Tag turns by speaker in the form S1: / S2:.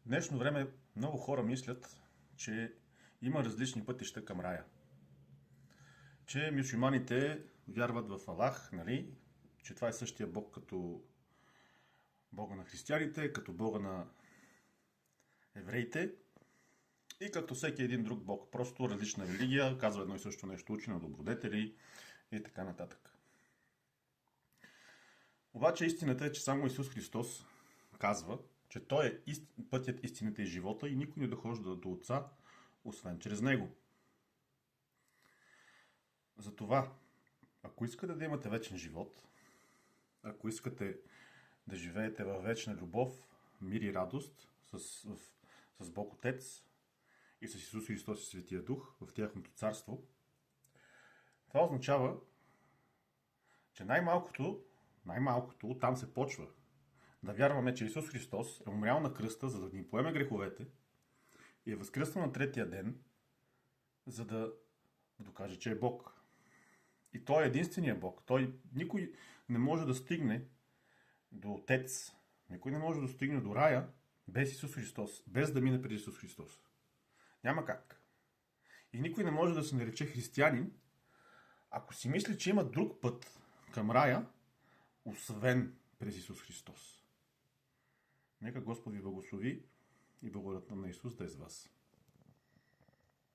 S1: В днешно време много хора мислят, че има различни пътища към рая. Че мюсюлманите вярват в Аллах, нали? Че това е същия Бог като Бога на християните, като Бога на евреите и като всеки един друг Бог. Просто различна религия, казва едно и също нещо, учи на добродетели и така нататък. Обаче истината е, че само Исус Христос казва, че Той е пътят, истината и живота и никой не дохожда до Отца, освен чрез Него. Затова, ако искате да имате вечен живот, ако искате да живеете във вечна любов, мир и радост с Бог Отец и с Исус Христос и Светия Дух в тяхното царство, това означава, че най-малкото там се почва да вярваме, че Исус Христос е умрял на кръста, за да ни поеме греховете и е възкръснал на третия ден, за да докаже, че е Бог. И Той е единствения Бог. Никой не може да стигне до Отец, никой не може да стигне до рая без Исус Христос, без да мине през Исус Христос. Няма как. И никой не може да се нарече християнин, ако си мисли, че има друг път към рая, освен през Исус Христос. Нека Господ ви благослови и благодатта на Исус да е с вас.